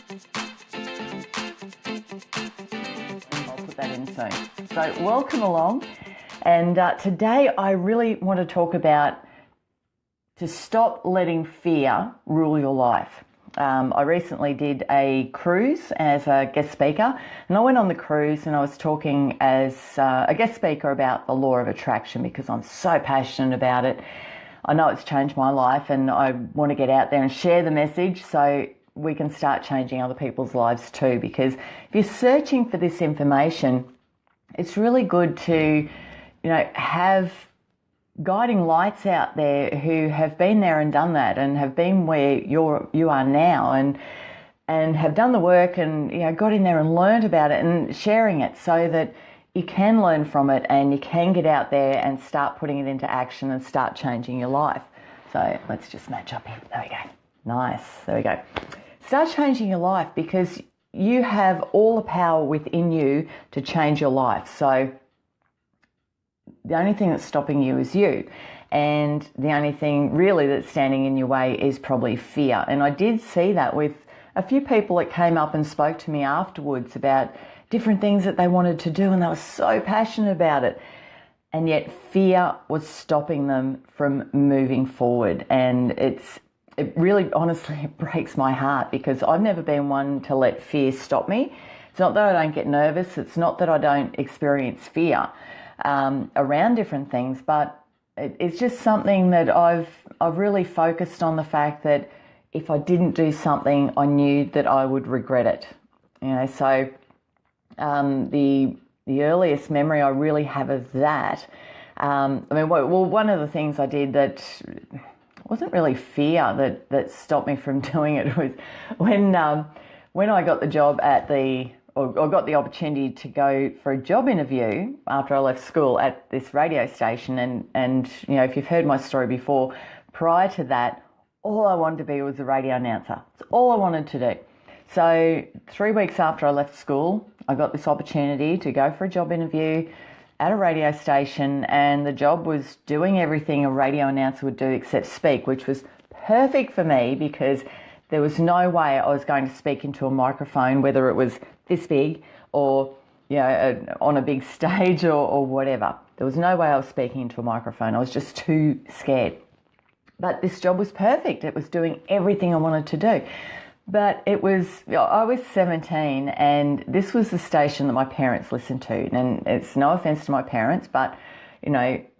I'll put that in soon. So welcome along. And today I really want to talk about to stop letting fear rule your life. I recently did a cruise as a guest speaker, and I went on the cruise and I was talking as a guest speaker about the law of attraction because I'm so passionate about it. I know it's changed my life and I want to get out there and share the message so we can start changing other people's lives too, because if you're searching for this information, it's really good to, have guiding lights out there who have been there and done that and have been where you are now and have done the work and got in there and learned about it and sharing it so that you can learn from it and you can get out there and start putting it into action and start changing your life. So let's just match up here. There we go. Nice. There we go. Start changing your life because you have all the power within you to change your life. So the only thing that's stopping you is you. And the only thing really that's standing in your way is probably fear. And I did see that with a few people that came up and spoke to me afterwards about different things that they wanted to do and they were so passionate about it. And yet fear was stopping them from moving forward. And it really, honestly, it breaks my heart because I've never been one to let fear stop me. It's not that I don't get nervous. It's not that I don't experience fear around different things, but it's just something that I've really focused on the fact that if I didn't do something, I knew that I would regret it. So the earliest memory I really have of that, one of the things I did that wasn't really fear that stopped me from doing it was when I got the job or got the opportunity to go for a job interview after I left school at this radio station. And if you've heard my story before, prior to that, all I wanted to be was a radio announcer. It's all I wanted to do. So 3 weeks after I left school, I got this opportunity to go for a job interview at a radio station, and the job was doing everything a radio announcer would do except speak, which was perfect for me because there was no way I was going to speak into a microphone, whether it was this big or on a big stage or whatever. There was no way I was speaking into a microphone. I was just too scared. But this job was perfect. It was doing everything I wanted to do. But I was 17 and this was the station that my parents listened to. And it's no offense to my parents, but,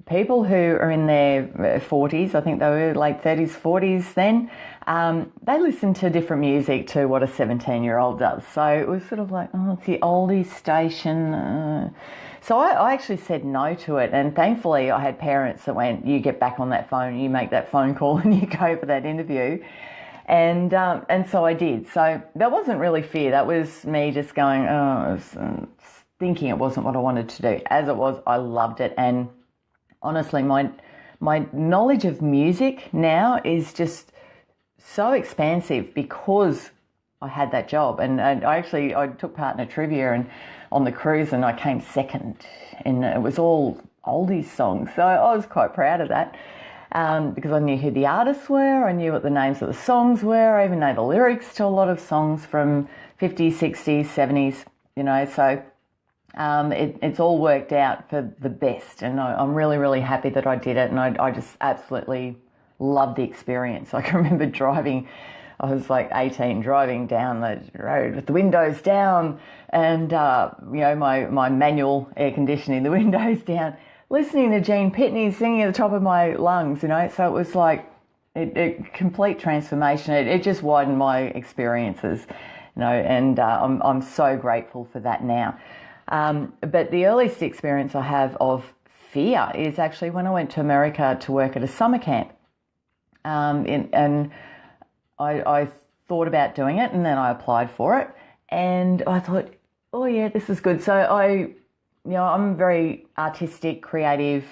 people who are in their 40s, I think they were late 30s, 40s then, they listen to different music to what a 17-year-old does. So it was sort of like, it's the oldie station. So I actually said no to it. And thankfully I had parents that went, you get back on that phone, you make that phone call and you go for that interview. And so I did. So that wasn't really fear. That was me just going, thinking it wasn't what I wanted to do. As it was, I loved it. And honestly, my knowledge of music now is just so expansive because I had that job. And I took part in a trivia and on the cruise and I came second. And it was all oldies songs. So I was quite proud of that. Because I knew who the artists were, I knew what the names of the songs were, I even know the lyrics to a lot of songs from 50s, 60s, 70s, so it's all worked out for the best, and I'm really, really happy that I did it, and I just absolutely loved the experience. I can remember I was like 18, driving down the road with the windows down and, my manual air conditioning, the windows down, listening to Gene Pitney singing at the top of my lungs, so it was like a complete transformation. It just widened my experiences, and I'm so grateful for that now. But the earliest experience I have of fear is actually when I went to America to work at a summer camp, and I thought about doing it, and then I applied for it, and I thought, oh yeah, this is good. So I'm very artistic, creative.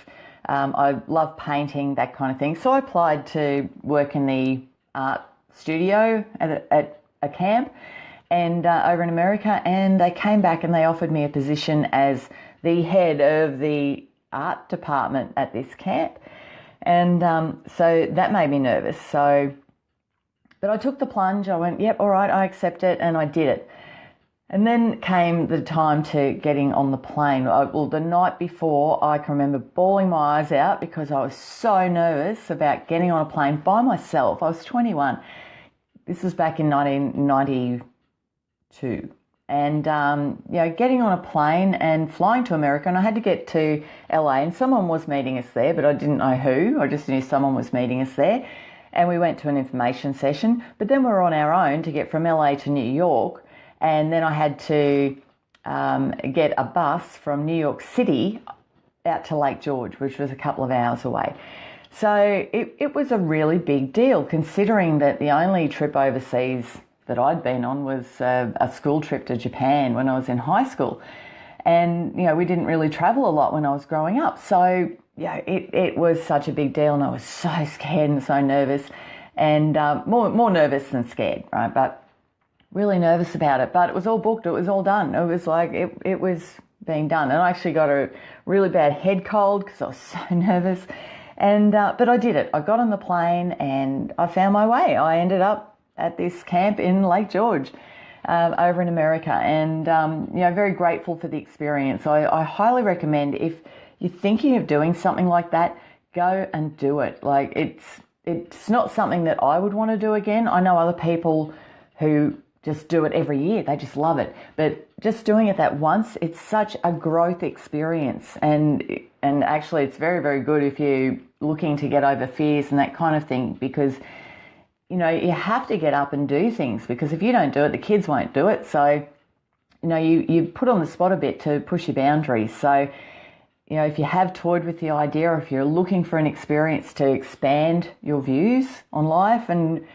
I love painting, that kind of thing. So I applied to work in the art studio at a camp and over in America, and they came back and they offered me a position as the head of the art department at this camp. And so that made me nervous. So But I took the plunge. I went, yep, all right, I accept it, and I did it. And then came the time to getting on the plane. Well, the night before, I can remember bawling my eyes out because I was so nervous about getting on a plane by myself. I was 21. This was back in 1992. And, getting on a plane and flying to America, and I had to get to LA, and someone was meeting us there, but I didn't know who. I just knew someone was meeting us there. And we went to an information session, but then we were on our own to get from LA to New York. And then I had to get a bus from New York City out to Lake George, which was a couple of hours away. So it was a really big deal, considering that the only trip overseas that I'd been on was a school trip to Japan when I was in high school. And, we didn't really travel a lot when I was growing up. So, it was such a big deal, and I was so scared and so nervous, and more nervous than scared, right? But really nervous about it. But it was all booked. It was all done. It was like it was being done. And I actually got a really bad head cold because I was so nervous. And but I did it. I got on the plane and I found my way. I ended up at this camp in Lake George over in America, and very grateful for the experience. I highly recommend, if you're thinking of doing something like that, go and do it. Like it's not something that I would want to do again. I know other people who just do it every year. They just love it. But just doing it that once, it's such a growth experience. And actually it's very, very good if you're looking to get over fears and that kind of thing, because, you have to get up and do things, because if you don't do it, the kids won't do it. So, you put on the spot a bit to push your boundaries. So, if you have toyed with the idea, or if you're looking for an experience to expand your views on life and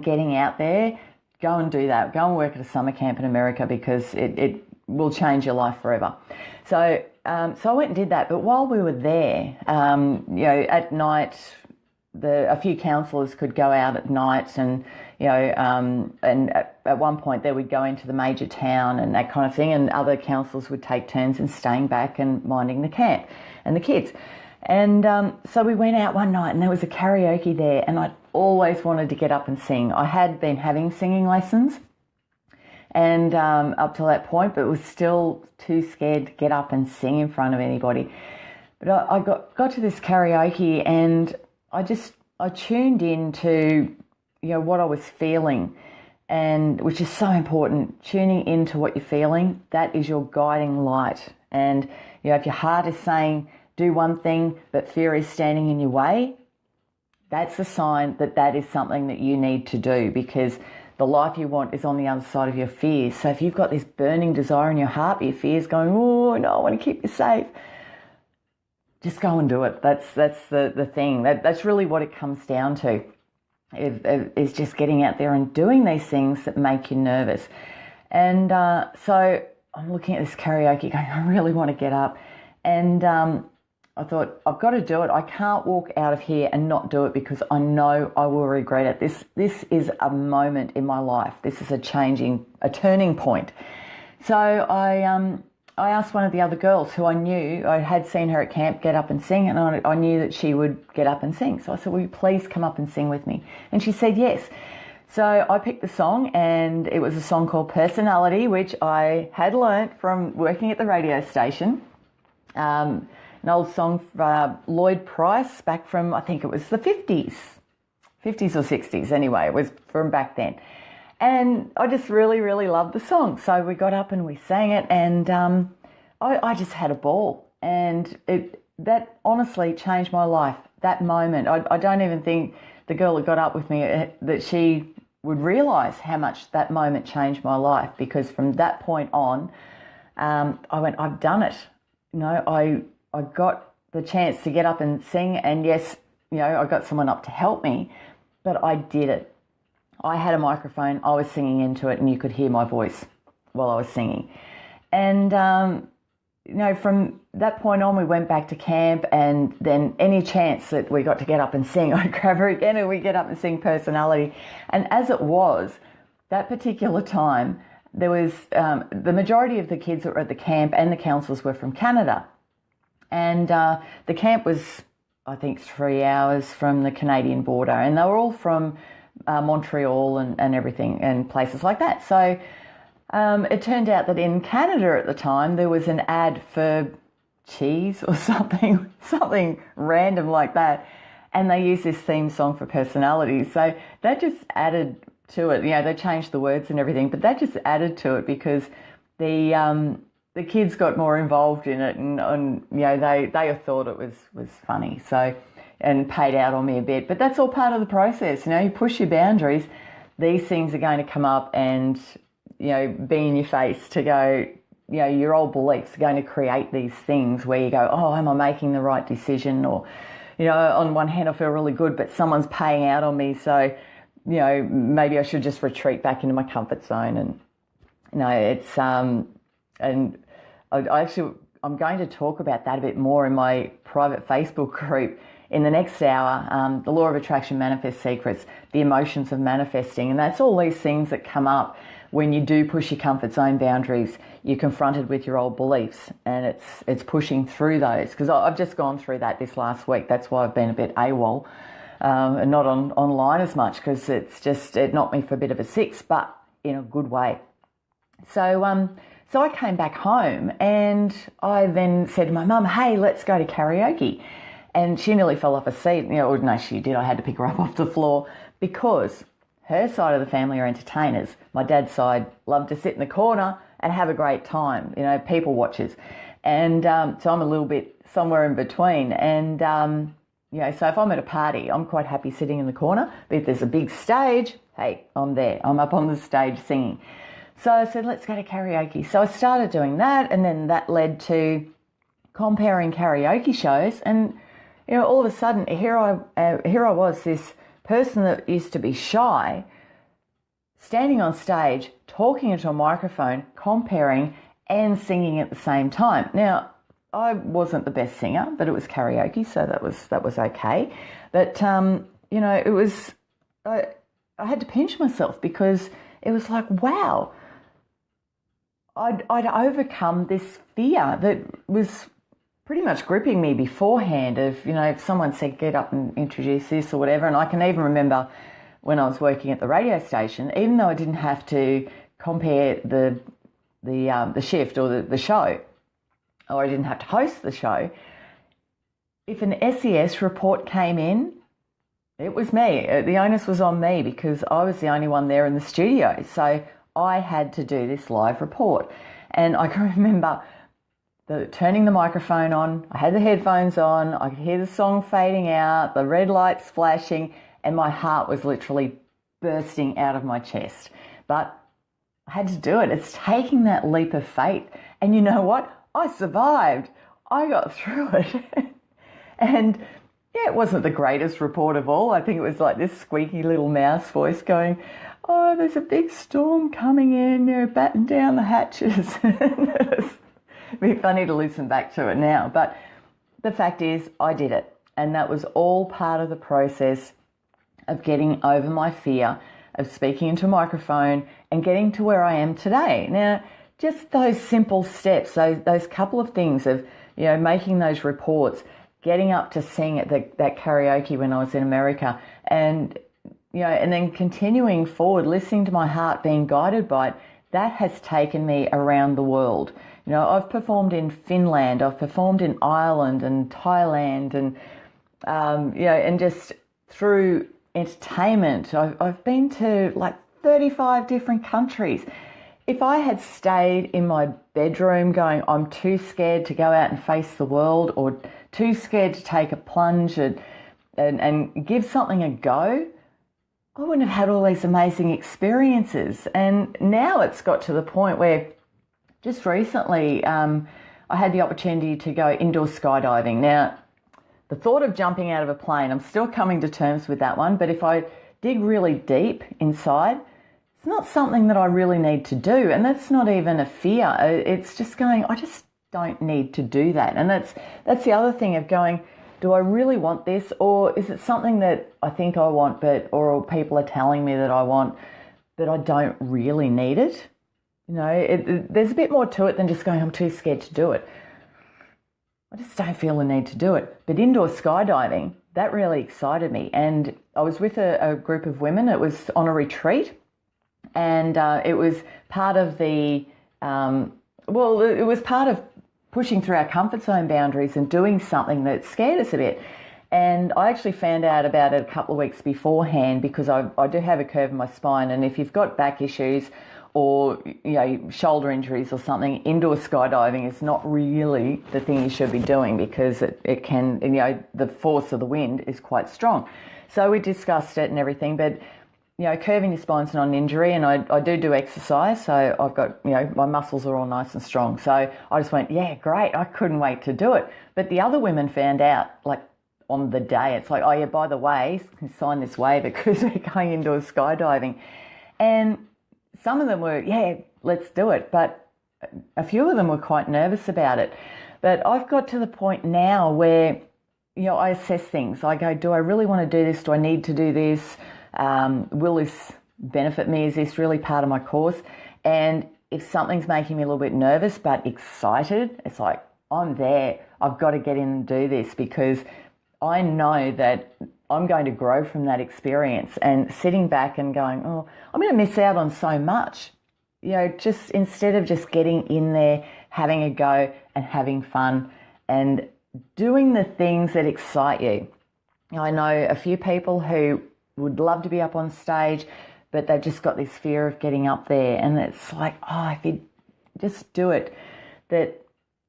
getting out there, go and do that. Go and work at a summer camp in America, because it will change your life forever. So I went and did that. But while we were there, at night, a few counsellors could go out at night, and at one point they would go into the major town and that kind of thing, and other counsellors would take turns in staying back and minding the camp and the kids. And so we went out one night, and there was a karaoke there, and I'd always wanted to get up and sing. I had been having singing lessons and up to that point, but was still too scared to get up and sing in front of anybody. But I got to this karaoke, and I tuned into what I was feeling, and which is so important. Tuning into what you're feeling, that is your guiding light. And if your heart is saying do one thing, but fear is standing in your way, that's a sign that is something that you need to do, because the life you want is on the other side of your fears. So if you've got this burning desire in your heart, but your fear's going, oh no, I want to keep you safe, just go and do it. That's the thing. That's really what it comes down to, is just getting out there and doing these things that make you nervous. And so I'm looking at this karaoke going, I really want to get up. And I thought, I've got to do it. I can't walk out of here and not do it, because I know I will regret it. This is a moment in my life. This is a turning point. So I asked one of the other girls who I knew, I had seen her at camp get up and sing, and I knew that she would get up and sing. So I said, will you please come up and sing with me? And she said yes. So I picked the song, and it was a song called Personality, which I had learnt from working at the radio station. An old song from Lloyd Price, back from, I think it was the 50s or 60s anyway. It was from back then. And I just really, really loved the song. So we got up and we sang it, and I just had a ball. And that honestly changed my life, that moment. I don't even think the girl that got up with me, that she would realise how much that moment changed my life, because from that point on, I went, I've done it. I got the chance to get up and sing, and yes, I got someone up to help me, but I did it. I had a microphone, I was singing into it, and you could hear my voice while I was singing. And, from that point on, we went back to camp, and then any chance that we got to get up and sing, I'd grab her again and we'd get up and sing Personality. And as it was, that particular time, there was the majority of the kids that were at the camp and the counsellors were from Canada. And the camp was, I think, 3 hours from the Canadian border, and they were all from Montreal and everything, and places like that. So it turned out that in Canada at the time there was an ad for cheese or something random like that, and they used this theme song for personalities. So that just added to it. They changed the words and everything, but that just added to it because the kids got more involved in it, and they thought it was funny. So, and paid out on me a bit, but that's all part of the process. You push your boundaries, these things are going to come up and be in your face to go. Your old beliefs are going to create these things where you go, oh, am I making the right decision? Or, on one hand I feel really good, but someone's paying out on me, so maybe I should just retreat back into my comfort zone. And it's and I'm going to talk about that a bit more in my private Facebook group in the next hour. The Law of Attraction, Manifest Secrets, the emotions of manifesting, and that's all these things that come up when you do push your comfort zone boundaries. You're confronted with your old beliefs, and it's pushing through those. Because I've just gone through that this last week. That's why I've been a bit AWOL and not online as much, because it knocked me for a bit of a six, but in a good way. So I came back home and I then said to my mum, hey, let's go to karaoke. And she nearly fell off a seat. Or no, she did. I had to pick her up off the floor because her side of the family are entertainers. My dad's side love to sit in the corner and have a great time, people watchers. And so I'm a little bit somewhere in between. And, so if I'm at a party, I'm quite happy sitting in the corner. But if there's a big stage, hey, I'm there. I'm up on the stage singing. So I said, let's go to karaoke. So I started doing that, and then that led to comparing karaoke shows. And, all of a sudden, here I was, this person that used to be shy, standing on stage, talking into a microphone, comparing and singing at the same time. Now, I wasn't the best singer, but it was karaoke, so that was okay. But, it was, I had to pinch myself because it was like, wow, I'd overcome this fear that was pretty much gripping me beforehand of, if someone said, get up and introduce this or whatever. And I can even remember when I was working at the radio station, even though I didn't have to compare the shift or the show, or I didn't have to host the show, if an SES report came in, it was me. The onus was on me because I was the only one there in the studio. So I had to do this live report. And I can remember turning the microphone on. I had the headphones on. I could hear the song fading out, the red lights flashing, and my heart was literally bursting out of my chest. But I had to do it. It's taking that leap of faith. And you know what? I survived. I got through it. And yeah, it wasn't the greatest report of all. I think it was like this squeaky little mouse voice going, oh, there's a big storm coming in, batten down the hatches. It'd be funny to listen back to it now. But the fact is, I did it. And that was all part of the process of getting over my fear of speaking into a microphone and getting to where I am today. Now, just those simple steps, those couple of things of, making those reports, getting up to sing at that karaoke when I was in America, and and then continuing forward, listening to my heart, being guided by it, that has taken me around the world. I've performed in Finland, I've performed in Ireland and Thailand, and and just through entertainment, I've been to like 35 different countries. If I had stayed in my bedroom going, I'm too scared to go out and face the world, or too scared to take a plunge and give something a go, I wouldn't have had all these amazing experiences. And now it's got to the point where just recently I had the opportunity to go indoor skydiving. Now, the thought of jumping out of a plane, I'm still coming to terms with that one, but if I dig really deep inside, it's not something that I really need to do. And that's not even a fear. It's just going, I just don't need to do that. And that's the other thing of going, do I really want this, or is it something that I think I want, or people are telling me that I want, but I don't really need it? There's a bit more to it than just going, I'm too scared to do it. I just don't feel the need to do it. But indoor skydiving, that really excited me. And I was with a group of women. It was on a retreat, and it was part of it was part of pushing through our comfort zone boundaries and doing something that scared us a bit. And I actually found out about it a couple of weeks beforehand, because I do have a curve in my spine, and if you've got back issues or shoulder injuries or something, indoor skydiving is not really the thing you should be doing, because it can, the force of the wind is quite strong. So we discussed it and everything, but curving your spine's not an injury, and I do exercise, so I've got, my muscles are all nice and strong. So I just went, yeah, great, I couldn't wait to do it. But the other women found out, like, on the day, it's like, oh yeah, by the way, you can sign this waiver because we're going indoor skydiving. And some of them were, yeah, let's do it. But a few of them were quite nervous about it. But I've got to the point now where, I assess things. I go, do I really want to do this? Do I need to do this? Will this benefit me? Is this really part of my course? And if something's making me a little bit nervous but excited, it's like, I'm there. I've got to get in and do this, because I know that I'm going to grow from that experience. And sitting back and going, oh, I'm going to miss out on so much. Just instead of just getting in there, having a go and having fun and doing the things that excite you. I know a few people who would love to be up on stage, but they've just got this fear of getting up there. And it's like, oh, if you just do it, that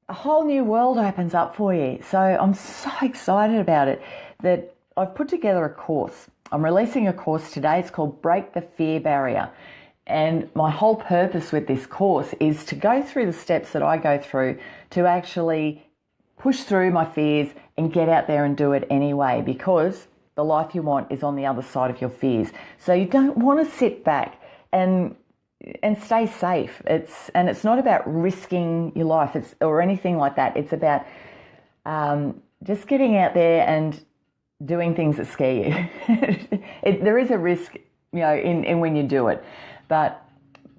a whole new world opens up for you. So I'm so excited about it that I've put together a course. I'm releasing a course today. It's called Break the Fear Barrier. And my whole purpose with this course is to go through the steps that I go through to actually push through my fears and get out there and do it anyway, because the life you want is on the other side of your fears. So you don't want to sit back and stay safe. It's not about risking your life or anything like that. It's about just getting out there and doing things that scare you. There is a risk, in when you do it, but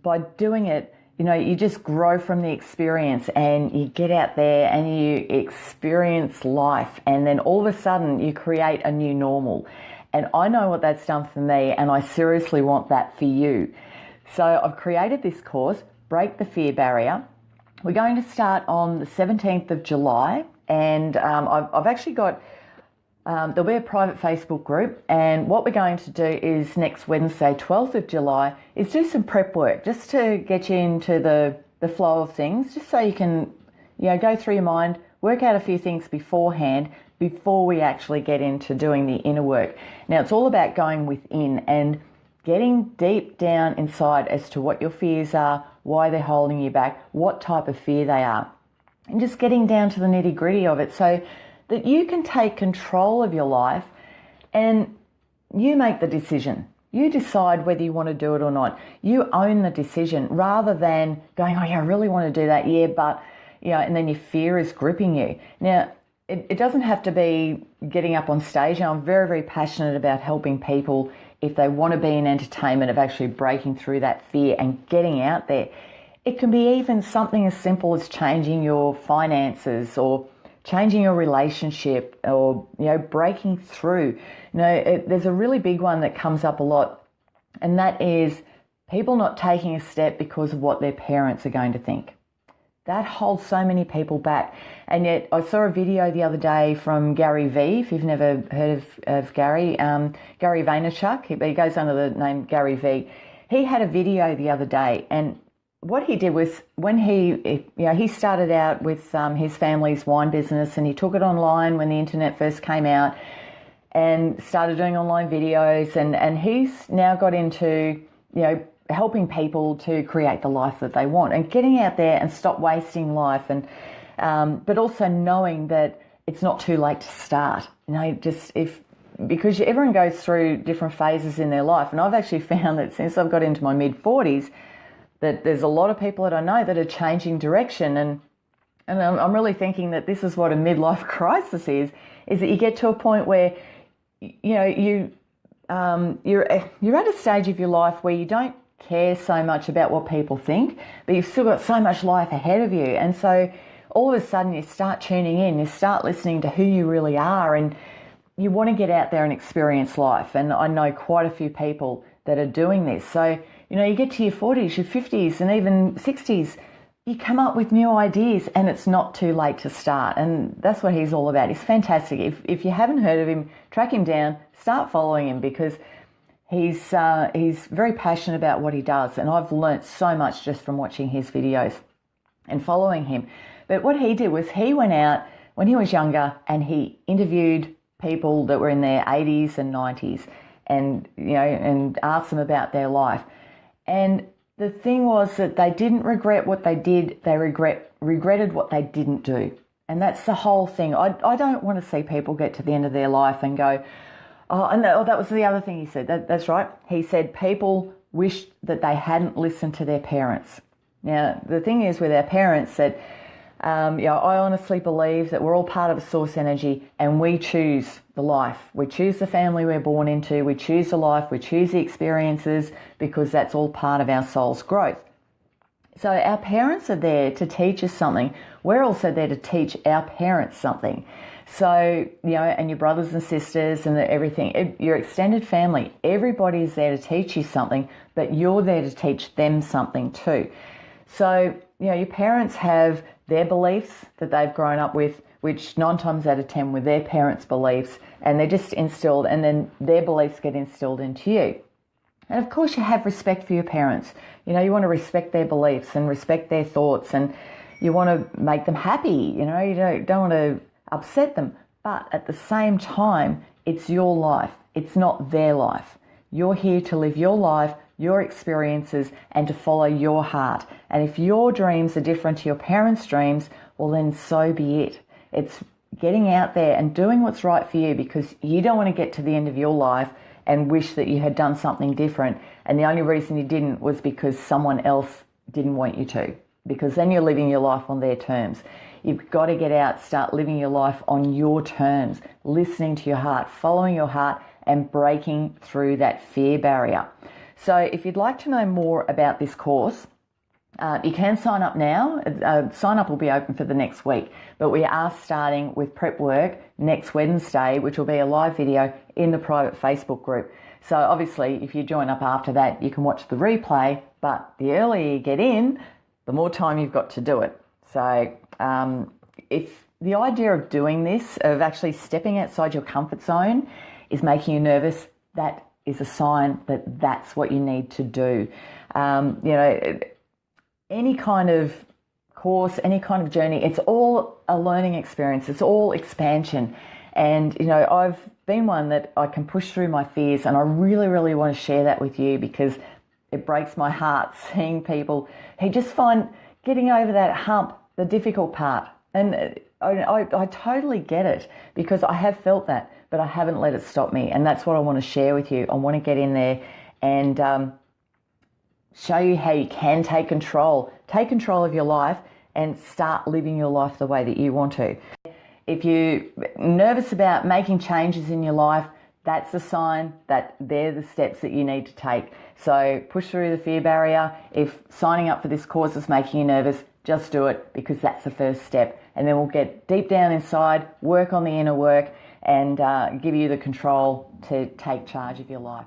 by doing it, you just grow from the experience, and you get out there and you experience life, and then all of a sudden you create a new normal. And I know what that's done for me, and I seriously want that for you. So I've created this course, Break the Fear Barrier. We're going to start on the 17th of July, and I've actually got, there'll be a private Facebook group, and what we're going to do is next Wednesday, 12th of July, is do some prep work just to get you into the flow of things, just so you can, go through your mind, work out a few things beforehand, before we actually get into doing the inner work. Now, it's all about going within and getting deep down inside as to what your fears are, why they're holding you back, what type of fear they are, and just getting down to the nitty-gritty of it so that you can take control of your life and you make the decision. You decide whether you want to do it or not. You own the decision, rather than going, oh yeah, I really want to do that, yeah, but, and then your fear is gripping you. Now, it doesn't have to be getting up on stage. I'm very, very passionate about helping people, if they want to be in entertainment, of actually breaking through that fear and getting out there. It can be even something as simple as changing your finances, or changing your relationship, or, breaking through. There's a really big one that comes up a lot, and that is people not taking a step because of what their parents are going to think. That holds so many people back. And yet I saw a video the other day from Gary V, if you've never heard of Gary, Gary Vaynerchuk, he goes under the name Gary V. He had a video the other day, and what he did was, when he started out with his family's wine business, and he took it online when the internet first came out, and started doing online videos, and he's now got into, helping people to create the life that they want, and getting out there and stop wasting life, and but also knowing that it's not too late to start. Because everyone goes through different phases in their life, and I've actually found that since I've got into my mid-40s, that there's a lot of people that I know that are changing direction, and I'm really thinking that this is what a midlife crisis is that you get to a point where you're at a stage of your life where you don't care so much about what people think, but you've still got so much life ahead of you. And so all of a sudden you start tuning in, you start listening to who you really are, and you want to get out there and experience life. And I know quite a few people that are doing this. So, you get to your 40s, your 50s, and even 60s, you come up with new ideas, and it's not too late to start. And that's what he's all about. He's fantastic. If you haven't heard of him, track him down, start following him, because he's very passionate about what he does. And I've learnt so much just from watching his videos and following him. But what he did was he went out when he was younger and he interviewed people that were in their 80s and 90s, and and asked them about their life. And the thing was that they didn't regret what they did, they regretted what they didn't do. And that's the whole thing. I don't want to see people get to the end of their life and go, that was the other thing he said. That's right. He said people wished that they hadn't listened to their parents. Now, the thing is with our parents that, I honestly believe that we're all part of a source energy, and we choose the life. We choose the family we're born into. We choose the life. We choose the experiences, because that's all part of our soul's growth. So our parents are there to teach us something. We're also there to teach our parents something. So, and your brothers and sisters and everything, your extended family, everybody's there to teach you something, but you're there to teach them something too. So, your parents have their beliefs that they've grown up with, which 9 times out of 10 were their parents' beliefs, and they're just instilled, and then their beliefs get instilled into you. And of course you have respect for your parents. You want to respect their beliefs and respect their thoughts, and you want to make them happy. You don't want to upset them. But at the same time, it's your life. It's not their life. You're here to live your life, your experiences, and to follow your heart. And if your dreams are different to your parents' dreams, well then so be it. It's getting out there and doing what's right for you, because you don't want to get to the end of your life and wish that you had done something different, and the only reason you didn't was because someone else didn't want you to, because then you're living your life on their terms. You've got to get out, start living your life on your terms, listening to your heart, following your heart, and breaking through that fear barrier. So if you'd like to know more about this course, you can sign up now. Sign up will be open for the next week, but we are starting with prep work next Wednesday, which will be a live video in the private Facebook group. So obviously if you join up after that, you can watch the replay, but the earlier you get in, the more time you've got to do it. So if the idea of doing this, of actually stepping outside your comfort zone, is making you nervous, that is a sign that that's what you need to do. Any kind of course, any kind of journey, it's all a learning experience. It's all expansion. And, I've been one that I can push through my fears, and I really, really want to share that with you, because it breaks my heart seeing people who just find getting over that hump the difficult part. And I totally get it, because I have felt that, but I haven't let it stop me. And that's what I want to share with you. I want to get in there and show you how you can take control of your life and start living your life the way that you want to. If you're nervous about making changes in your life, that's a sign that they're the steps that you need to take. So push through the fear barrier. If signing up for this course is making you nervous, just do it, because that's the first step. And then we'll get deep down inside, work on the inner work, and give you the control to take charge of your life.